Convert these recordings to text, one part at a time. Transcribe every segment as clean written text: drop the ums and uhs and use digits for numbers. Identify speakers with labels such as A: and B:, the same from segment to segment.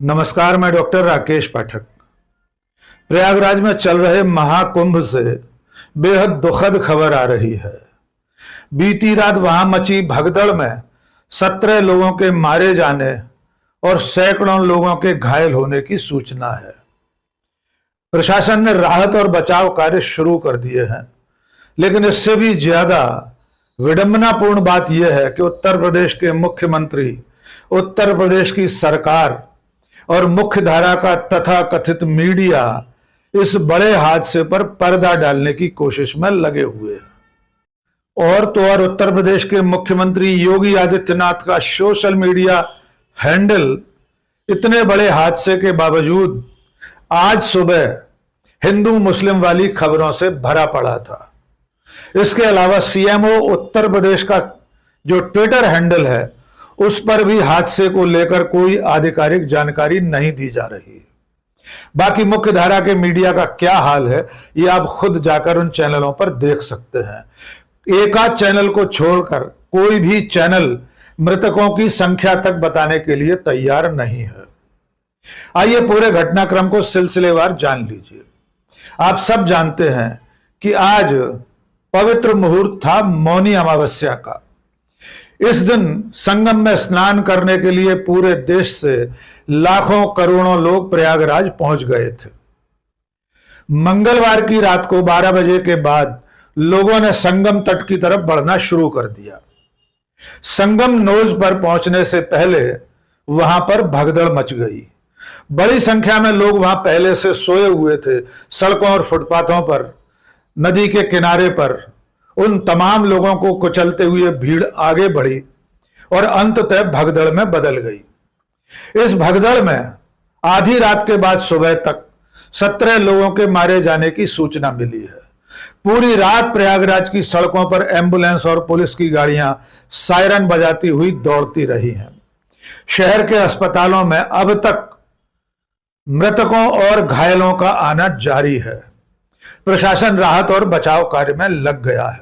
A: नमस्कार, मैं डॉक्टर राकेश पाठक। प्रयागराज में चल रहे महाकुंभ से बेहद दुखद खबर आ रही है। बीती रात वहां मची भगदड़ में 17 लोगों के मारे जाने और सैकड़ों लोगों के घायल होने की सूचना है। प्रशासन ने राहत और बचाव कार्य शुरू कर दिए हैं, लेकिन इससे भी ज्यादा विडंबनापूर्ण बात यह है कि उत्तर प्रदेश के मुख्यमंत्री, उत्तर प्रदेश की सरकार और मुख्य धारा का तथा कथित मीडिया इस बड़े हादसे पर पर्दा डालने की कोशिश में लगे हुए हैं। और तो और उत्तर प्रदेश के मुख्यमंत्री योगी आदित्यनाथ का सोशल मीडिया हैंडल इतने बड़े हादसे के बावजूद आज सुबह हिंदू मुस्लिम वाली खबरों से भरा पड़ा था। इसके अलावा सीएमओ उत्तर प्रदेश का जो ट्विटर हैंडल है, उस पर भी हादसे को लेकर कोई आधिकारिक जानकारी नहीं दी जा रही। बाकी मुख्य धारा के मीडिया का क्या हाल है, ये आप खुद जाकर उन चैनलों पर देख सकते हैं। एक आध चैनल को छोड़कर कोई भी चैनल मृतकों की संख्या तक बताने के लिए तैयार नहीं है। आइए पूरे घटनाक्रम को सिलसिलेवार जान लीजिए। आप सब जानते हैं कि आज पवित्र मुहूर्त था मौनी अमावस्या का। इस दिन संगम में स्नान करने के लिए पूरे देश से लाखों करोड़ों लोग प्रयागराज पहुंच गए थे। मंगलवार की रात को 12 बजे के बाद लोगों ने संगम तट की तरफ बढ़ना शुरू कर दिया। संगम नोज पर पहुंचने से पहले वहां पर भगदड़ मच गई। बड़ी संख्या में लोग वहां पहले से सोए हुए थे। सड़कों और फुटपाथों पर, नदी के किनारे पर उन तमाम लोगों को कुचलते हुए भीड़ आगे बढ़ी और अंततः भगदड़ में बदल गई। इस भगदड़ में आधी रात के बाद सुबह तक 17 लोगों के मारे जाने की सूचना मिली है। पूरी रात प्रयागराज की सड़कों पर एम्बुलेंस और पुलिस की गाड़ियां सायरन बजाती हुई दौड़ती रही हैं। शहर के अस्पतालों में अब तक मृतकों और घायलों का आना जारी है। प्रशासन राहत और बचाव कार्य में लग गया है।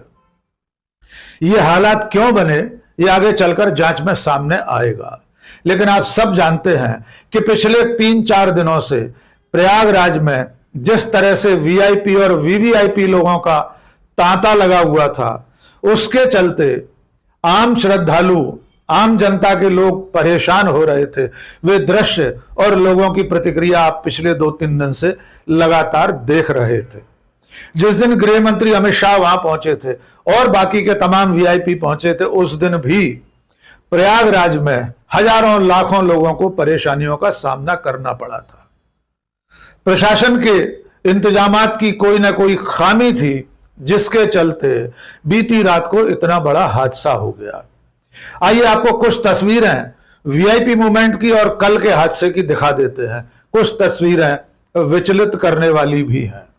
A: ये हालात क्यों बने, ये आगे चलकर जांच में सामने आएगा। लेकिन आप सब जानते हैं कि पिछले 3-4 दिनों से प्रयागराज में जिस तरह से वीआईपी और वीवीआईपी लोगों का तांता लगा हुआ था, उसके चलते आम श्रद्धालु, आम जनता के लोग परेशान हो रहे थे। वे दृश्य और लोगों की प्रतिक्रिया आप पिछले 2-3 दिन से लगातार देख रहे थे। जिस दिन गृह मंत्री अमित शाह वहां पहुंचे थे और बाकी के तमाम वीआईपी पहुंचे थे, उस दिन भी प्रयागराज में हजारों लाखों लोगों को परेशानियों का सामना करना पड़ा था। प्रशासन के इंतजामात की कोई ना कोई खामी थी, जिसके चलते बीती रात को इतना बड़ा हादसा हो गया। आइए आपको कुछ तस्वीरें वीआईपी मूवमेंट की और कल के हादसे की दिखा देते हैं। कुछ तस्वीरें विचलित करने वाली भी हैं।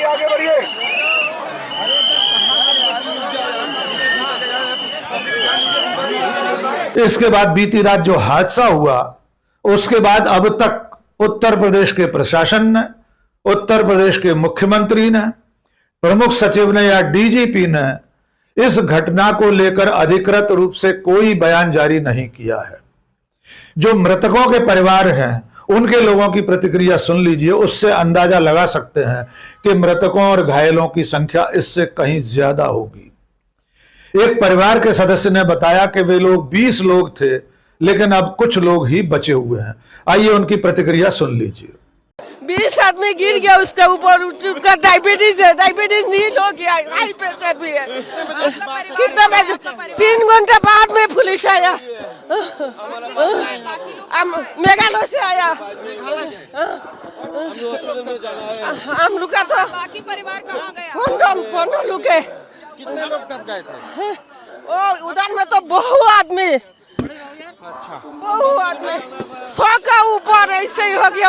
B: आगे बढ़िए।
A: इसके बाद बीती रात जो हादसा हुआ, उसके बाद अब तक उत्तर प्रदेश के प्रशासन ने, उत्तर प्रदेश के मुख्यमंत्री ने, प्रमुख सचिव ने या डीजीपी ने इस घटना को लेकर अधिकृत रूप से कोई बयान जारी नहीं किया है। जो मृतकों के परिवार हैं, उनके लोगों की प्रतिक्रिया सुन लीजिए। उससे अंदाजा लगा सकते हैं कि मृतकों और घायलों की संख्या इससे कहीं ज्यादा होगी। एक परिवार के सदस्य ने बताया कि वे लोग 20 लोग थे, लेकिन अब कुछ लोग ही बचे हुए हैं। आइए उनकी प्रतिक्रिया सुन लीजिए।
C: 20 आदमी गिर गया उसके ऊपर, उसका डायबिटीज है, डायबिटीज नील हो गया, हाई प्रेशर भी है। कितना बजे? 3 घंटे बाद में पुलिस आया, मेघालय से आया। हम लोग का तो
D: बाकी परिवार कहाँ गया?
C: फोन लुके।
B: कितने लोग तब गए थे?
C: ओ उधर में तो बहुत आदमी,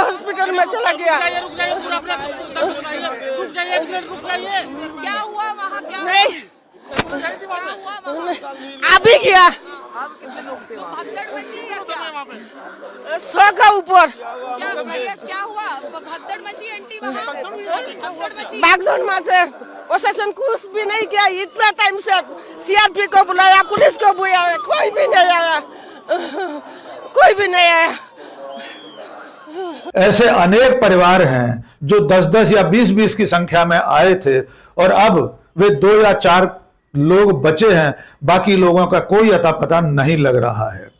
C: हॉस्पिटल में चला गया।
D: क्या हुआ वहाँ? क्या
C: नहीं
D: हुआ वहाँ?
C: अभी गया।
D: तो भगदड़ मची या क्या?
C: 100 का ऊपर
D: क्या भैया क्या हुआ? भगदड़ मची आंटी वहाँ? भगदड़ मची?
C: बागदौड़ में से प्रशासन कुछ भी नहीं किया। इतना टाइम से सीआरपी को बुलाया, पुलिस को बुलाया, कोई भी नहीं आया, कोई भी नहीं आया।
A: ऐसे अनेक परिवार हैं जो 10-10 या 20-20 की संख्या में आए थे और अब वे 2 या 4 लोग बचे हैं। बाकी लोगों का कोई अता पता नहीं लग रहा है।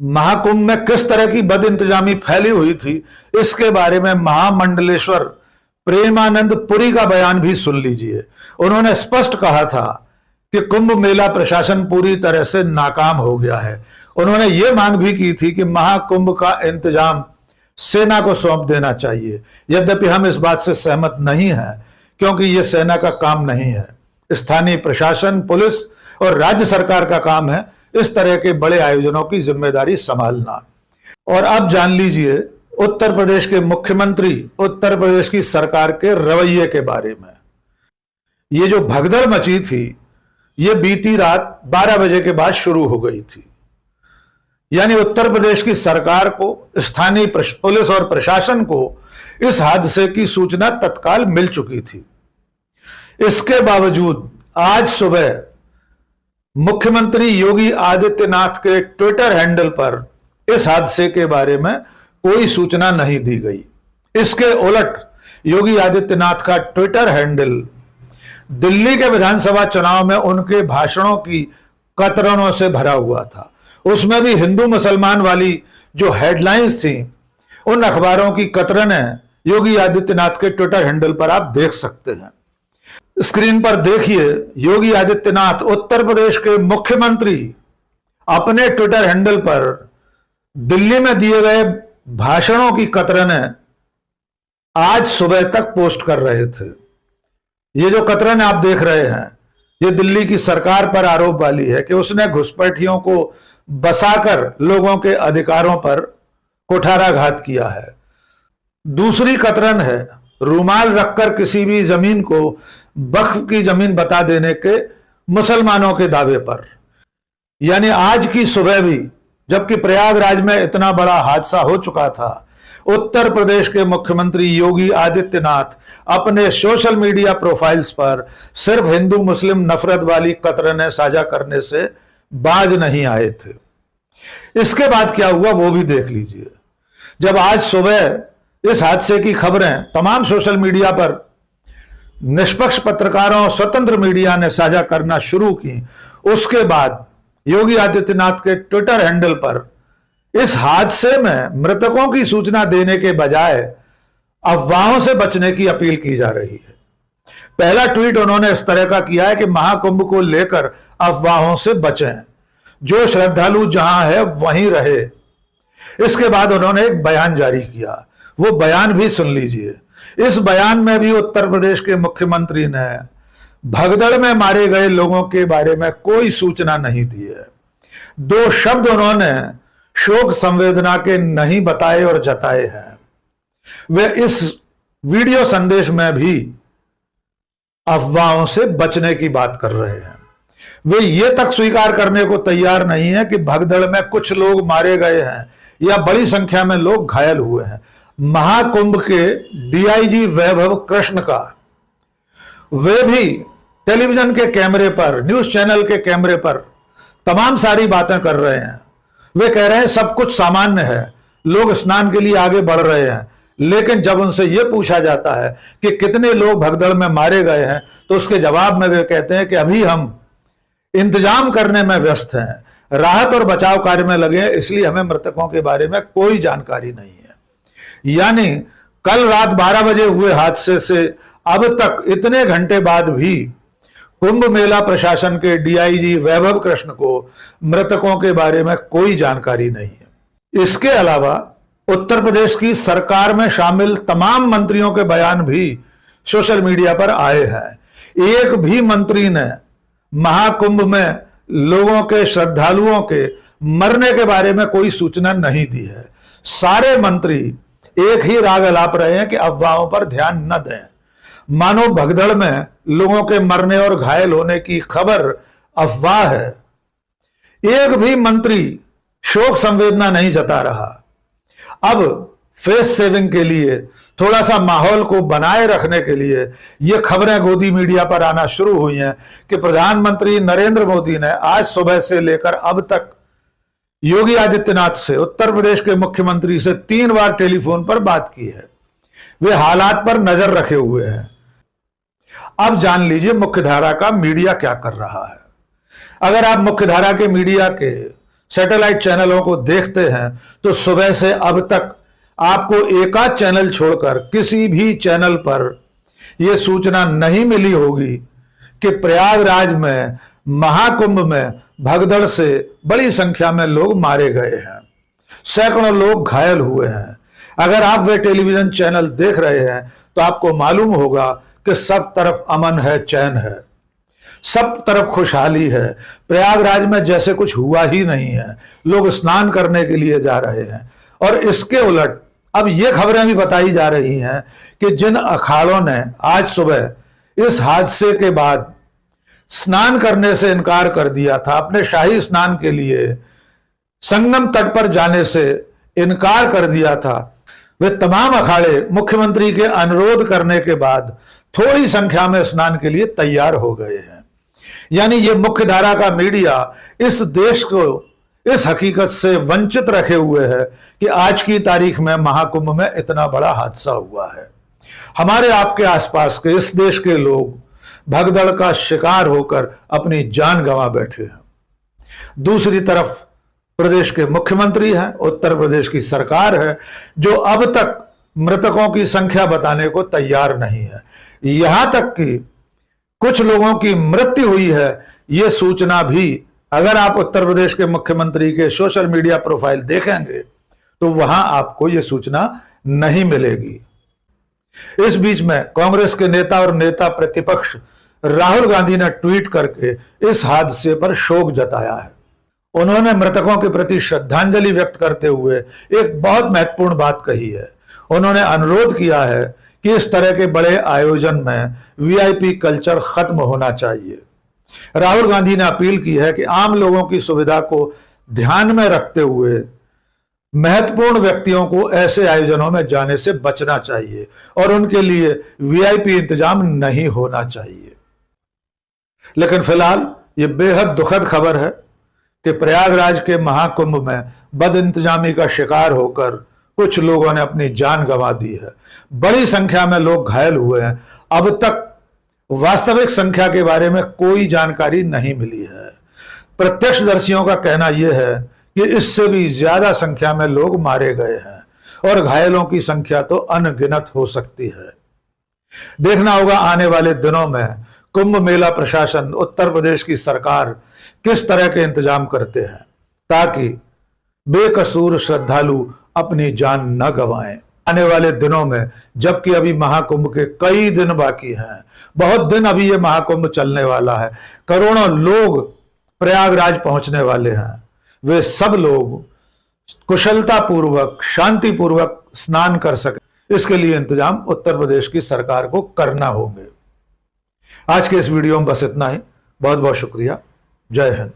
A: महाकुंभ में किस तरह की बदइंतजामी फैली हुई थी, इसके बारे में महामंडलेश्वर प्रेमानंद पुरी का बयान भी सुन लीजिए। उन्होंने स्पष्ट कहा था कि कुंभ मेला प्रशासन पूरी तरह से नाकाम हो गया है। उन्होंने ये मांग भी की थी कि महाकुंभ का इंतजाम सेना को सौंप देना चाहिए। यद्यपि हम इस बात से सहमत नहीं हैं, क्योंकि यह सेना का काम नहीं है। स्थानीय प्रशासन, पुलिस और राज्य सरकार का काम है इस तरह के बड़े आयोजनों की जिम्मेदारी संभालना। और अब जान लीजिए उत्तर प्रदेश के मुख्यमंत्री, उत्तर प्रदेश की सरकार के रवैये के बारे में। ये जो भगदड़ मची थी, ये बीती रात 12 बजे के बाद शुरू हो गई थी। यानी उत्तर प्रदेश की सरकार को, स्थानीय पुलिस और प्रशासन को इस हादसे की सूचना तत्काल मिल चुकी थी। इसके बावजूद आज सुबह मुख्यमंत्री योगी आदित्यनाथ के ट्विटर हैंडल पर इस हादसे के बारे में कोई सूचना नहीं दी गई। इसके उलट योगी आदित्यनाथ का ट्विटर हैंडल दिल्ली के विधानसभा चुनाव में उनके भाषणों की कतरनों से भरा हुआ था। उसमें भी हिंदू मुसलमान वाली जो हेडलाइंस थी, उन अखबारों की कतरनें योगी आदित्यनाथ के ट्विटर हैंडल पर आप देख सकते हैं। स्क्रीन पर देखिए, योगी आदित्यनाथ उत्तर प्रदेश के मुख्यमंत्री अपने ट्विटर हैंडल पर दिल्ली में दिए गए भाषणों की कतरनें आज सुबह तक पोस्ट कर रहे थे। ये जो कतरन आप देख रहे हैं, ये दिल्ली की सरकार पर आरोप वाली है कि उसने घुसपैठियों को बसाकर लोगों के अधिकारों पर कुठाराघात किया है। दूसरी कतरन है रूमाल रखकर किसी भी जमीन को वक्फ की जमीन बता देने के मुसलमानों के दावे पर। यानी आज की सुबह भी, जबकि प्रयागराज में इतना बड़ा हादसा हो चुका था, उत्तर प्रदेश के मुख्यमंत्री योगी आदित्यनाथ अपने सोशल मीडिया प्रोफाइल्स पर सिर्फ हिंदू मुस्लिम नफरत वाली कतरनें साझा करने से बाज नहीं आए थे। इसके बाद क्या हुआ वो भी देख लीजिए। जब आज सुबह इस हादसे की खबरें तमाम सोशल मीडिया पर निष्पक्ष पत्रकारों, स्वतंत्र मीडिया ने साझा करना शुरू की, उसके बाद योगी आदित्यनाथ के ट्विटर हैंडल पर इस हादसे में मृतकों की सूचना देने के बजाय अफवाहों से बचने की अपील की जा रही है। पहला ट्वीट उन्होंने इस तरह का किया है कि महाकुंभ को लेकर अफवाहों से बचें, जो श्रद्धालु जहां है वहीं रहे। इसके बाद उन्होंने एक बयान जारी किया, वो बयान भी सुन लीजिए। इस बयान में भी उत्तर प्रदेश के मुख्यमंत्री ने भगदड़ में मारे गए लोगों के बारे में कोई सूचना नहीं दी है। 2 शब्द उन्होंने शोक संवेदना के नहीं बताए और जताए हैं। वे इस वीडियो संदेश में भी अफवाहों से बचने की बात कर रहे हैं। वे ये तक स्वीकार करने को तैयार नहीं है कि भगदड़ में कुछ लोग मारे गए हैं या बड़ी संख्या में लोग घायल हुए हैं। महाकुंभ के डीआईजी वैभव कृष्ण का वे भी टेलीविजन के कैमरे पर, न्यूज चैनल के कैमरे पर तमाम सारी बातें कर रहे हैं। वे कह रहे हैं सब कुछ सामान्य है, लोग स्नान के लिए आगे बढ़ रहे हैं। लेकिन जब उनसे यह पूछा जाता है कि कितने लोग भगदड़ में मारे गए हैं, तो उसके जवाब में वे कहते हैं कि अभी हम इंतजाम करने में व्यस्त हैं, राहत और बचाव कार्य में लगे हैं, इसलिए हमें मृतकों के बारे में कोई जानकारी नहीं है। यानी कल रात 12 बजे हुए हादसे से अब तक इतने घंटे बाद भी कुंभ मेला प्रशासन के डीआईजी वैभव कृष्ण को मृतकों के बारे में कोई जानकारी नहीं है। इसके अलावा उत्तर प्रदेश की सरकार में शामिल तमाम मंत्रियों के बयान भी सोशल मीडिया पर आए हैं। एक भी मंत्री ने महाकुंभ में लोगों के, श्रद्धालुओं के मरने के बारे में कोई सूचना नहीं दी है। सारे मंत्री एक ही राग अलाप रहे हैं कि अफवाहों पर ध्यान न दें। मानो भगदड़ में लोगों के मरने और घायल होने की खबर अफवाह है। एक भी मंत्री शोक संवेदना नहीं जता रहा। अब फेस सेविंग के लिए, थोड़ा सा माहौल को बनाए रखने के लिए ये खबरें गोदी मीडिया पर आना शुरू हुई हैं कि प्रधानमंत्री नरेंद्र मोदी ने आज सुबह से लेकर अब तक योगी आदित्यनाथ से, उत्तर प्रदेश के मुख्यमंत्री से 3 बार टेलीफोन पर बात की है। वे हालात पर नजर रखे हुए हैं। अब जान लीजिए मुख्यधारा का मीडिया क्या कर रहा है। अगर आप मुख्यधारा के मीडिया के सैटेलाइट चैनलों को देखते हैं तो सुबह से अब तक आपको एकाध चैनल छोड़कर किसी भी चैनल पर यह सूचना नहीं मिली होगी कि प्रयागराज में महाकुंभ में भगदड़ से बड़ी संख्या में लोग मारे गए हैं, सैकड़ों लोग घायल हुए हैं। अगर आप वे टेलीविजन चैनल देख रहे हैं तो आपको मालूम होगा कि सब तरफ अमन है, चैन है, सब तरफ खुशहाली है। प्रयागराज में जैसे कुछ हुआ ही नहीं है। लोग स्नान करने के लिए जा रहे हैं। और इसके उलट अब ये खबरें भी बताई जा रही हैं कि जिन अखाड़ों ने आज सुबह इस हादसे के बाद स्नान करने से इनकार कर दिया था, अपने शाही स्नान के लिए संगम तट पर जाने से इनकार कर दिया था, वे तमाम अखाड़े मुख्यमंत्री के अनुरोध करने के बाद थोड़ी संख्या में स्नान के लिए तैयार हो गए हैं। यानी ये मुख्यधारा का मीडिया इस देश को इस हकीकत से वंचित रखे हुए है कि आज की तारीख में महाकुंभ में इतना बड़ा हादसा हुआ है। हमारे आपके आसपास के इस देश के लोग भगदड़ का शिकार होकर अपनी जान गंवा बैठे हैं। दूसरी तरफ प्रदेश के मुख्यमंत्री हैं, उत्तर प्रदेश की सरकार है जो अब तक मृतकों की संख्या बताने को तैयार नहीं है। यहां तक कि कुछ लोगों की मृत्यु हुई है, यह सूचना भी अगर आप उत्तर प्रदेश के मुख्यमंत्री के सोशल मीडिया प्रोफाइल देखेंगे तो वहां आपको यह सूचना नहीं मिलेगी। इस बीच में कांग्रेस के नेता और नेता प्रतिपक्ष राहुल गांधी ने ट्वीट करके इस हादसे पर शोक जताया है। उन्होंने मृतकों के प्रति श्रद्धांजलि व्यक्त करते हुए एक बहुत महत्वपूर्ण बात कही है। उन्होंने अनुरोध किया है कि इस तरह के बड़े आयोजन में वीआईपी कल्चर खत्म होना चाहिए। राहुल गांधी ने अपील की है कि आम लोगों की सुविधा को ध्यान में रखते हुए महत्वपूर्ण व्यक्तियों को ऐसे आयोजनों में जाने से बचना चाहिए और उनके लिए वीआईपी इंतजाम नहीं होना चाहिए। लेकिन फिलहाल ये बेहद दुखद खबर है कि प्रयागराज के महाकुंभ में बदइंतजामी का शिकार होकर कुछ लोगों ने अपनी जान गंवा दी है। बड़ी संख्या में लोग घायल हुए हैं। अब तक वास्तविक संख्या के बारे में कोई जानकारी नहीं मिली है। प्रत्यक्षदर्शियों का कहना यह है कि इससे भी ज्यादा संख्या में लोग मारे गए हैं और घायलों की संख्या तो अनगिनत हो सकती है। देखना होगा आने वाले दिनों में कुंभ मेला प्रशासन, उत्तर प्रदेश की सरकार किस तरह के इंतजाम करते हैं ताकि बेकसूर श्रद्धालु अपनी जान न गंवाएं। आने वाले दिनों में, जबकि अभी महाकुंभ के कई दिन बाकी हैं, बहुत दिन अभी ये महाकुंभ चलने वाला है, करोड़ों लोग प्रयागराज पहुंचने वाले हैं, वे सब लोग कुशलता पूर्वक, शांति पूर्वक स्नान कर सके, इसके लिए इंतजाम उत्तर प्रदेश की सरकार को करना होंगे। आज के इस वीडियो में बस इतना ही। बहुत बहुत शुक्रिया। जय हिंद।